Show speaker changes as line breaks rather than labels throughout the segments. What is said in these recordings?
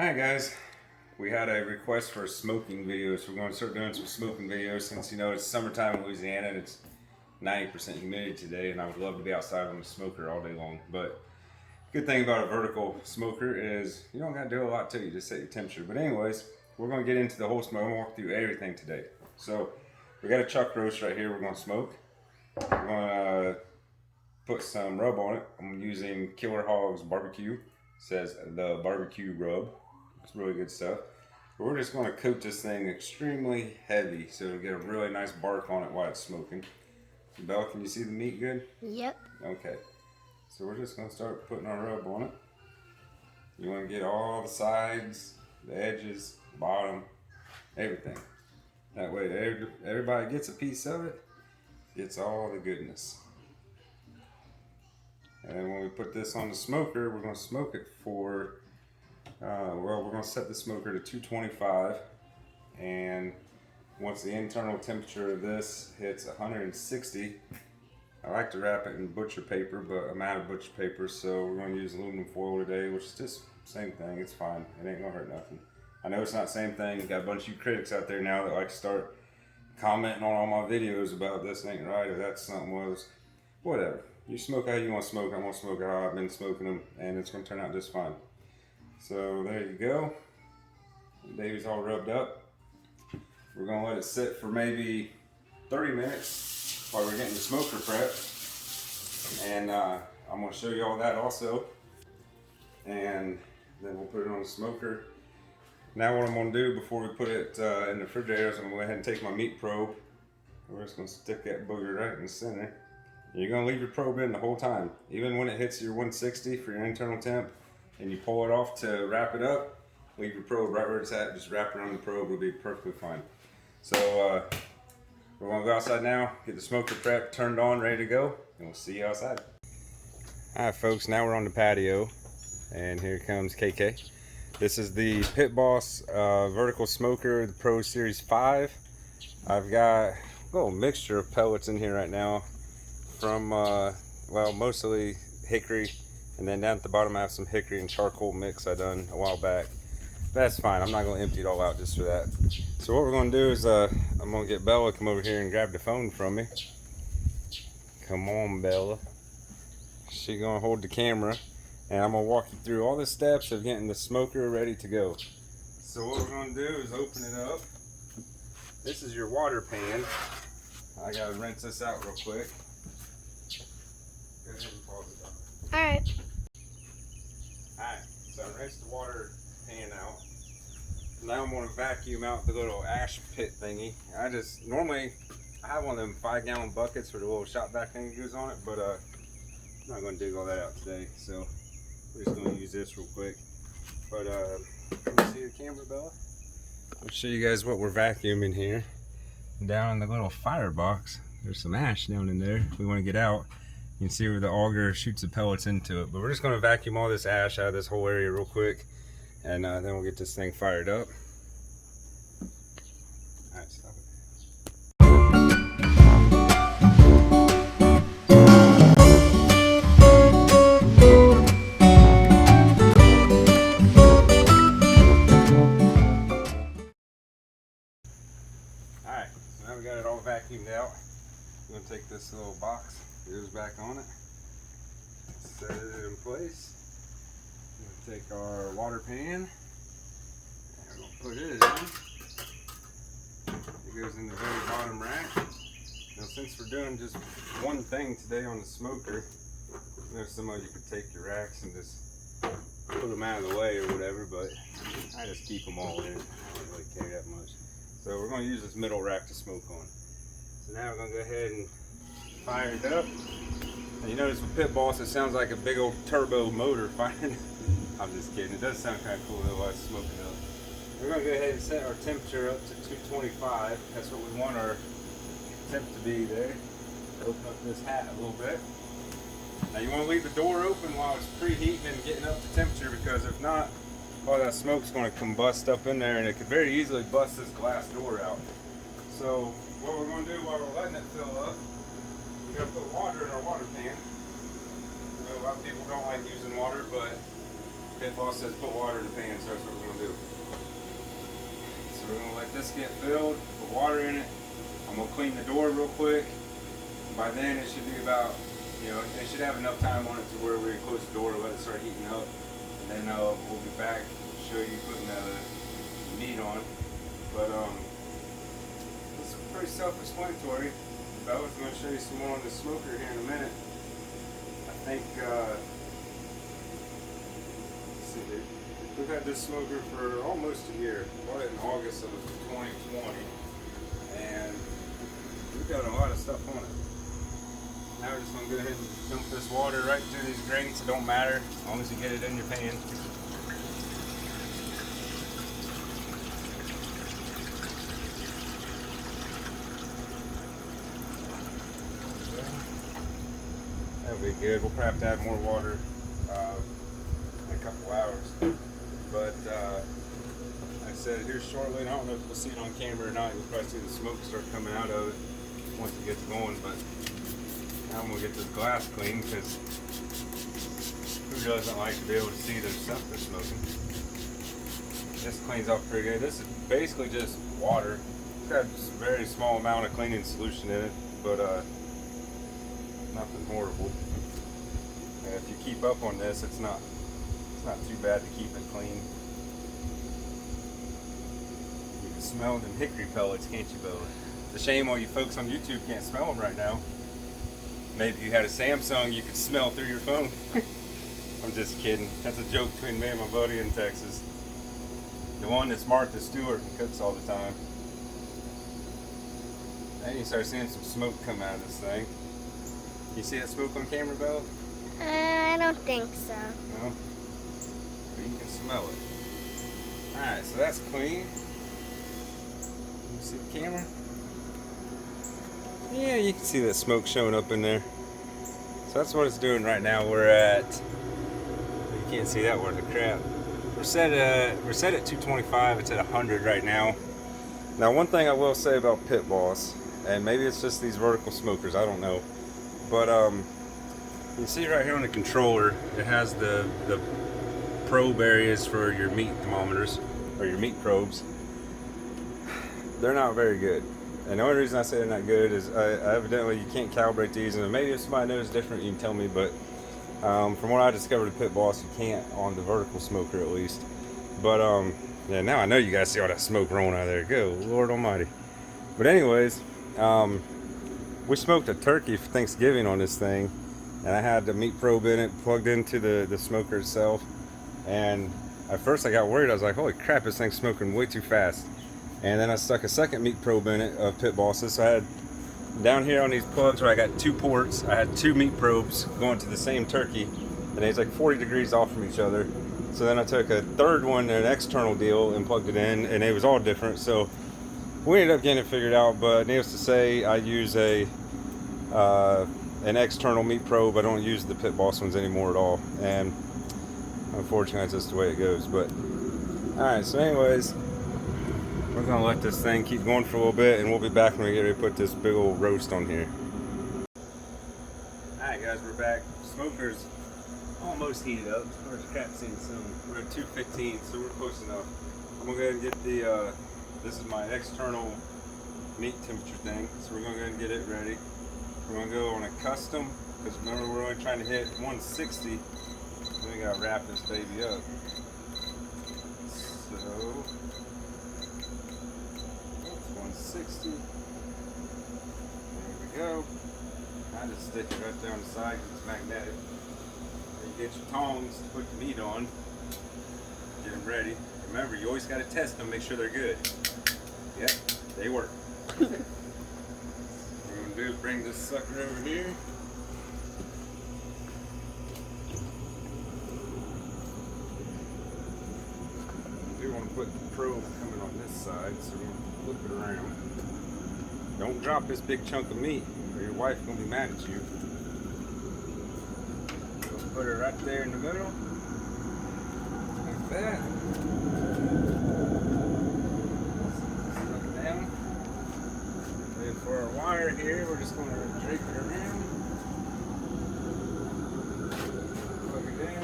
Alright guys, we had a request for a smoking video, so we're going to start doing some smoking videos since it's summertime in Louisiana and it's 90% humidity today, and I would love to be outside on the smoker all day long. But good thing about a vertical smoker is you don't got to do a lot to it, you just set your temperature. But anyways, we're going to get into the whole smoke. I'm going to walk through everything today. So we got a chuck roast right here we're going to smoke. We're going to put some rub on it. I'm using Killer Hog's barbecue. It says the barbecue rub. It's really good stuff. But we're just going to coat this thing extremely heavy so it'll get a really nice bark on it while it's smoking. Belle, can you see the meat good?
Yep.
Okay. So we're just going to start putting our rub on it. You want to get all the sides, the edges, bottom, everything. That way everybody gets a piece of it. Gets all the goodness. And then when we put this on the smoker, we're going to smoke it for, we're going to set the smoker to 225. And once the internal temperature of this hits 160, I like to wrap it in butcher paper, but I'm out of butcher paper, so we're going to use aluminum foil today, which is just the same thing. It's fine. It ain't going to hurt nothing. I know it's not the same thing. Got a bunch of you critics out there now that like to start commenting on all my videos about this ain't right or that's something was. Whatever. You smoke how you want to smoke. I'm going to smoke how I've been smoking them, and it's going to turn out just fine. So there you go. The baby's all rubbed up. We're going to let it sit for maybe 30 minutes while we're getting the smoker prepped. And I'm going to show you all that also. And then we'll put it on the smoker. Now what I'm going to do before we put it in the refrigerator is I'm going to go ahead and take my meat probe. We're just going to stick that booger right in the center. You're going to leave your probe in the whole time. Even when it hits your 160 for your internal temp and you pull it off to wrap it up, leave your probe right where it's at. Just wrap it around the probe. It'll be perfectly fine. So we're going to go outside now, get the smoker prepped, turned on, ready to go, and we'll see you outside. Alright folks, now we're on the patio, and here comes KK. This is the Pit Boss vertical smoker, the Pro Series 5. I've got a little mixture of pellets in here right now from, well, mostly hickory, and then down at the bottom I have some hickory and charcoal mix I done a while back. That's fine, I'm not going to empty it all out just for that. So what we're going to do is I'm going to get Bella to come over here and grab the phone from me. Come on, Bella. She's going to hold the camera, and I'm going to walk you through all the steps of getting the smoker ready to go. So what we're going to do is open it up. This is your water pan. I got to rinse this out real quick. Go ahead and pause it.
Alright.
Alright, so I rinsed the water pan out. Now I'm going to vacuum out the little ash pit thingy. Normally I have one of them 5-gallon buckets where the little shop vac thing goes on it, but I'm not going to dig all that out today, so we're just going to use this real quick. But can you see the camera, Bella? I'll show you guys what we're vacuuming here. Down in the little firebox, there's some ash down in there. If we want to get out, you can see where the auger shoots the pellets into it. But we're just going to vacuum all this ash out of this whole area real quick, and then we'll get this thing fired up. Alright, stop it. Alright, so now we got it all vacuumed out. I'm going to take this little box, goes back on it, set it in place. We're going to take our water pan, and we're going to put it in. It goes in the very bottom rack. Now since we're doing just one thing today on the smoker, I know some of you could take your racks and just put them out of the way or whatever, but I just keep them all in. I don't really care that much. So we're going to use this middle rack to smoke on. So now we're going to go ahead and fire it up. And you notice with Pit Boss, it sounds like a big old turbo motor firing. I'm just kidding. It does sound kind of cool though while it's smoking up. We're going to go ahead and set our temperature up to 225. That's what we want our temp to be there. Open up this hat a little bit. Now you want to leave the door open while it's preheating and getting up to temperature, because if not, all that smoke's going to combust up in there and it could very easily bust this glass door out. So what we're going to do while we're letting it fill up, we're going to put water in our water pan. I know a lot of people don't like using water, but Pit boss says put water in the pan, so that's what we're gonna do. So we're gonna let this get filled, put water in it. I'm gonna clean the door real quick. By then it should be about, you know, they should have enough time on it to where we can close the door, let it start heating up, and then we'll be back to show you putting the meat on. But it's pretty self-explanatory. I was going to show you some more on the smoker here in a minute. I think, let's see here. We've had this smoker for almost a year. Bought it in August of 2020, and we've got a lot of stuff on it. Now we're just going to go ahead and dump this water right through these grates. It don't matter as long as you get it in your pan. That'll be good. We'll probably have to add more water in a couple hours. But like I said, here shortly, and I don't know if we'll see it on camera or not. You'll probably see the smoke start coming out of it once it gets going. But now I'm gonna get this glass clean, because who doesn't like to be able to see their stuff they're smoking? This cleans off pretty good. This is basically just water. It's got a very small amount of cleaning solution in it, but nothing horrible. And if you keep up on this, it's not too bad to keep it clean. You can smell them hickory pellets, can't you, Bo? It's a shame all you folks on YouTube can't smell them right now. Maybe if you had a Samsung, you could smell through your phone. I'm just kidding. That's a joke between me and my buddy in Texas. The one that's Martha Stewart and cooks all the time. Now you start seeing some smoke come out of this thing. You see that smoke on camera, Belle?
I don't think so.
No? But you can smell it. Alright, so that's clean. You see the camera? Yeah, you can see that smoke showing up in there. So that's what it's doing right now. We're at, you can't see that worth of crap. We're set at 225. It's at 100 right now. Now, one thing I will say about Pit Boss, and maybe it's just these vertical smokers, I don't know, but you see right here on the controller, it has the probe areas for your meat thermometers, or your meat probes. They're not very good. And the only reason I say they're not good is evidently you can't calibrate these, and maybe if somebody knows different, you can tell me, but from what I discovered at Pit Boss, you can't on the vertical smoker at least. But yeah, now I know you guys see all that smoke rolling out of there. Go, Lord Almighty. But anyways, we smoked a turkey for Thanksgiving on this thing, and I had the meat probe in it plugged into the smoker itself. And at first I got worried. I was like, holy crap, this thing's smoking way too fast. And then I stuck a second meat probe in it of Pit Boss's. So I had down here on these plugs where I got two ports, I had two meat probes going to the same turkey, and it's like 40 degrees off from each other. So then I took a third one, an external deal, and plugged it in, and it was all different. So we ended up getting it figured out, but needless to say, I use an external meat probe. I don't use the Pit Boss ones anymore at all, and unfortunately that's just the way it goes. But alright, so anyways, we're gonna let this thing keep going for a little bit, and we'll be back when we get ready to put this big old roast on here. Alright guys, we're back. Smoker's almost heated up. We're capsing soon. We're at 215, so we're close enough. I'm gonna go ahead and get the this is my external meat temperature thing, so we're gonna go ahead and get it ready. We're gonna go on a custom, because remember we're only trying to hit 160. Then we gotta wrap this baby up. So 160. There we go. I just stick it right there on the side because it's magnetic. Then you get your tongs to put the meat on. Get them ready. Remember, you always got to test them, make sure they're good. Yep, they work. What we're going to do is bring this sucker over here. I do want to put the probe coming on this side, so we're going to flip it around. Don't drop this big chunk of meat, or your wife's going to be mad at you. We'll put it right there in the middle, like that. Stuck it down. Then for our wire here, we're just going to drape it around. Plug it in.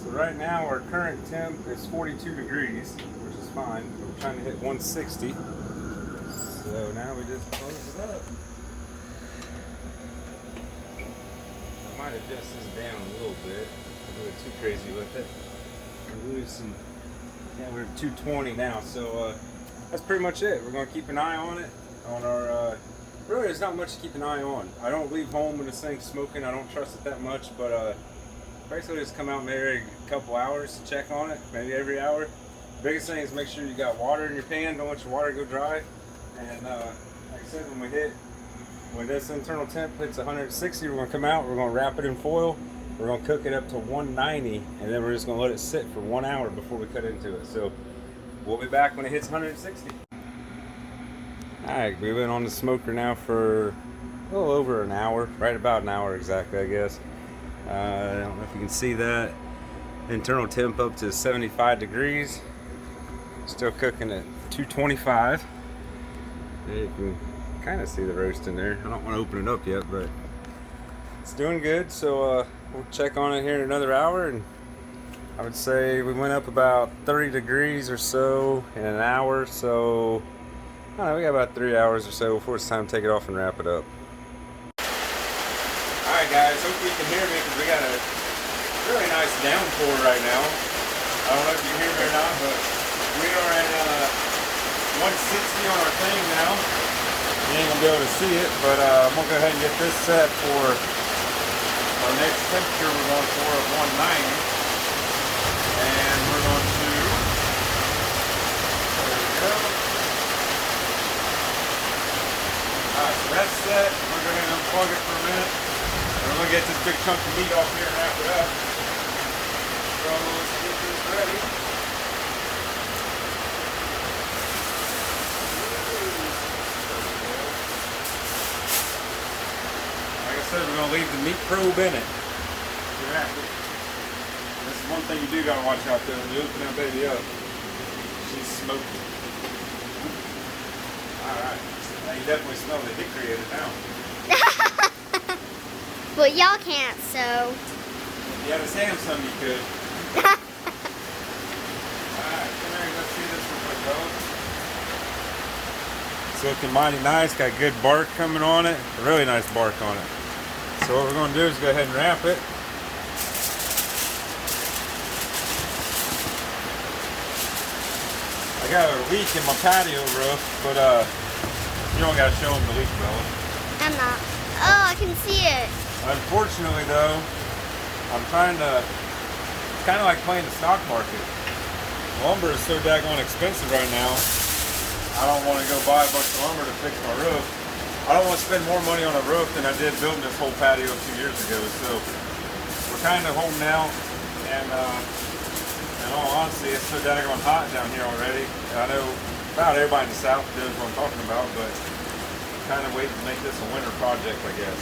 So right now, now our current temp is 42 degrees, which is fine. We're trying to hit 160. So now we just close it up. I might adjust this down a little bit. Don't go too crazy with it. We'll lose some. Yeah, we're at 220 now, so that's pretty much it. We're going to keep an eye on it. On our, really, there's not much to keep an eye on. I don't leave home when this thing's smoking. I don't trust it that much, but basically just come out maybe every couple hours to check on it, maybe every hour. Biggest thing is make sure you got water in your pan. Don't let your water go dry. And like I said, when this internal temp hits 160, we're going to come out. We're going to wrap it in foil. We're going to cook it up to 190, and then we're just going to let it sit for 1 hour before we cut into it. So we'll be back when it hits 160. Alright, we've been on the smoker now for a little over an hour, right about an hour exactly, I guess. I don't know if you can see that. Internal temp up to 75 degrees. Still cooking at 225. You can kind of see the roast in there. I don't want to open it up yet, but it's doing good. So we'll check on it here in another hour, and I would say we went up about 30 degrees or so in an hour. So I don't know, we got about 3 hours or so before it's time to take it off and wrap it up. Alright guys, hopefully you can hear me because we got a really nice downpour right now. I don't know if you can hear me or not, but we are at 160 on our thing now. You ain't gonna be able to see it, but I'm gonna go ahead and get this set for our next temperature we're going for of 190. And we're going to, there we go. Alright, so that's set. We're going to unplug it for a minute. And we're going to get this big chunk of meat off here and wrap it up. So let's get this ready. Like I said, we're going to leave the meat probe in it. Wrap it. This is one thing you do got to watch out there when you open that baby up. She's smoking. Alright. Now you definitely smell the hickory in it now.
But y'all can't, so.
If you had a Samsung, you could. Alright, come here, let's see this real quick, bro. It's looking mighty nice, got good bark coming on it. Really nice bark on it. So what we're going to do is go ahead and wrap it. I got a leak in my patio roof, but you don't gotta show them the leak, Bella.
I'm not. Oh, I can see it.
Unfortunately, though, I'm trying to. It's kind of like playing the stock market. Lumber is so daggone expensive right now. I don't want to go buy a bunch of lumber to fix my roof. I don't want to spend more money on a roof than I did building this whole patio a few years ago. So we're kind of holding out, and in all honesty, it's so daggone hot down here already. I know about everybody in the South knows what I'm talking about, but kind of waiting to make this a winter project, I guess.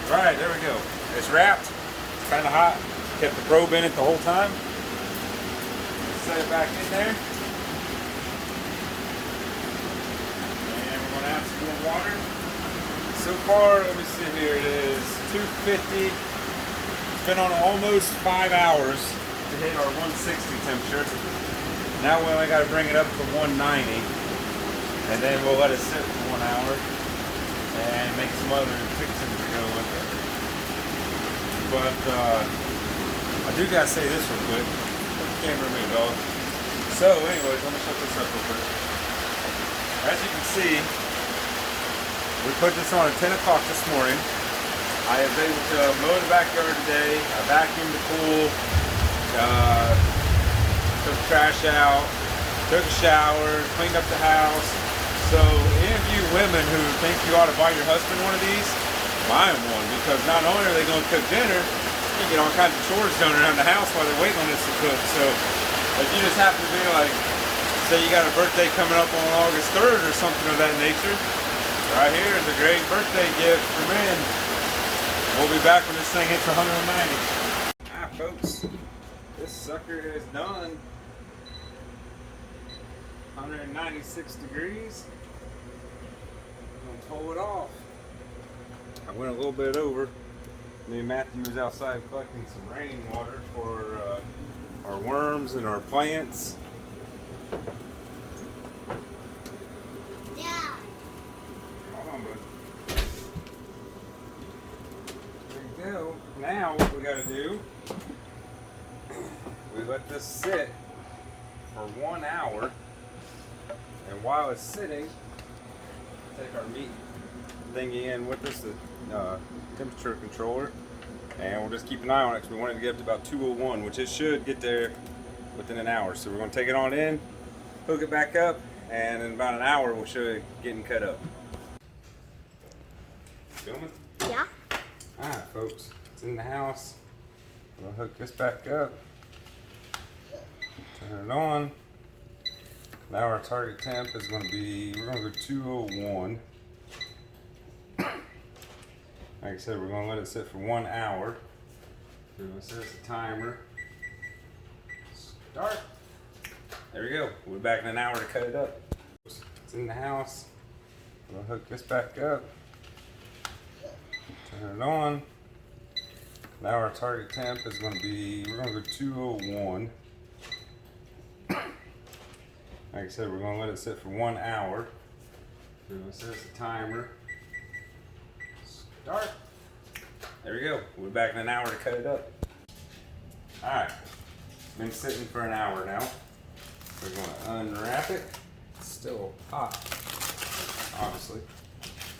All right, there we go. It's wrapped. It's kind of hot. Kept the probe in it the whole time. Set it back in there. And we're going to add some more water. So far, let me see here, it is 250. It's been on almost 5 hours to hit our 160 temperature. Now we only got to bring it up to 190, and then we'll let it sit for 1 hour and make some other fixings to go with it. But I do gotta say this real quick. Put the camera in me, dog. So, anyways, let me shut this up real quick. As you can see, we put this on at 10 o'clock this morning. I was able to mow the backyard today. I vacuumed the pool. Took the trash out, took a shower, cleaned up the house. So any of you women who think you ought to buy your husband one of these, buy him one, because not only are they going to cook dinner, you get all kinds of chores done around the house while they're waiting on this to cook. So if you just happen to be like, say you got a birthday coming up on August 3rd or something of that nature, right here is a great birthday gift for men. We'll be back when this thing hits 190. Alright folks, this sucker is done. 196 degrees. I'm gonna pull it off. I went a little bit over. Me and Matthew was outside collecting some rainwater for our worms and our plants.
Yeah.
Hold on, bud. There you go. Now what we gotta do, we let this sit for 1 hour, and while it's sitting, take our meat thingy in with us, the temperature controller, and we'll just keep an eye on it because we want it to get up to about 201, which it should get there within an hour. So we're going to take it on in, hook it back up, and in about an hour we'll show you getting cut up. Filming?
Yeah.
Alright folks, it's in the house. We'll hook this back up, turn it on. Now our target temp is going to be, we're going to go 201. Like I said, we're going to let it sit for 1 hour. We're going to set the timer. Start. There we go. We'll be back in an hour to cut it up. It's in the house. We'll hook this back up. Turn it on. Now our target temp is going to be, we're going to go 201. Like I said, we're going to let it sit for 1 hour. We're going to set the timer. Start. There we go. We'll be back in an hour to cut it up. Alright. Been sitting for an hour now. We're going to unwrap it. It's still hot, obviously.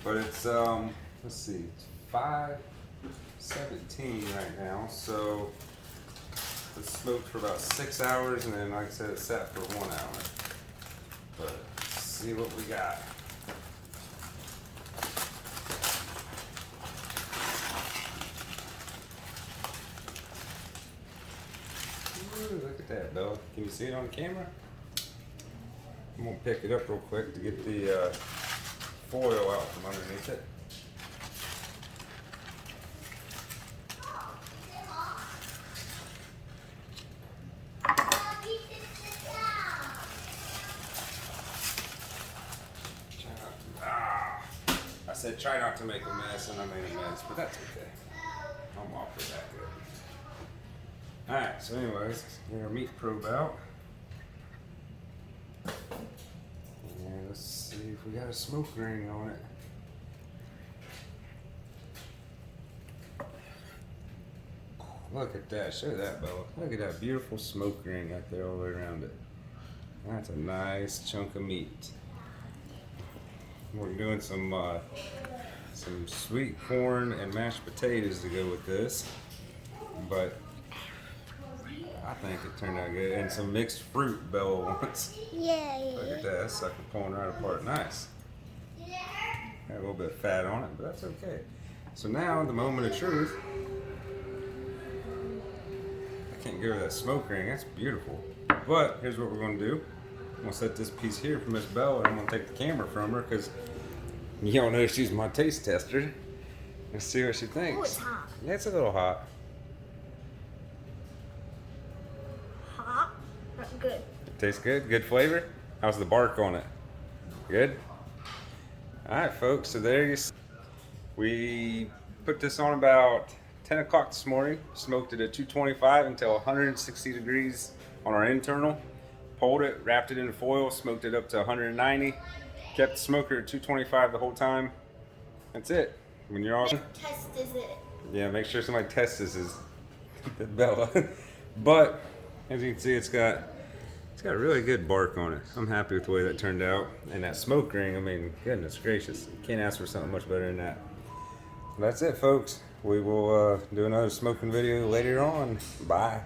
But it's, let's see, it's 5:17 right now. So it's smoked for about 6 hours, and then, like I said, it sat for 1 hour. But let's see what we got. Ooh, look at that, Bella. Can you see it on camera? I'm gonna pick it up real quick to get the foil out from underneath it. I said try not to make a mess, and I made a mess, but that's okay. I'm off with that good. Alright, so anyways, get our meat probe out. And let's see if we got a smoke ring on it. Look at that, show that, Bella. Look at that beautiful smoke ring out there all the way around it. That's a nice chunk of meat. We're doing some sweet corn and mashed potatoes to go with this, but I think it turned out good. And some mixed fruit Bella wants.
Yay.
Look at that, sucker pulling right apart. Nice. Got a little bit of fat on it, but that's okay. So now, the moment of truth. I can't get rid of that smoke ring. That's beautiful. But here's what we're going to do. I'm going to set this piece here for Miss Bella, and I'm going to take the camera from her because y'all know she's my taste tester. Let's see what she thinks.
Oh, it's hot.
Yeah, it's a little hot.
Hot? Not good.
Tastes good? Good flavor? How's the bark on it? Good? Alright folks, so there you see. We put this on about 10 o'clock this morning. Smoked it at 225 until 160 degrees on our internal. Pulled it, wrapped it in foil, smoked it up to 190. Kept the smoker at 225 the whole time. That's it. When you're all
Test is it?
yeah, make sure somebody tests this is Bella. But as you can see, it's got really good bark on it. I'm happy with the way that turned out. And that smoke ring, I mean, goodness gracious, you can't ask for something much better than that. That's it, folks. We will do another smoking video later on. Bye.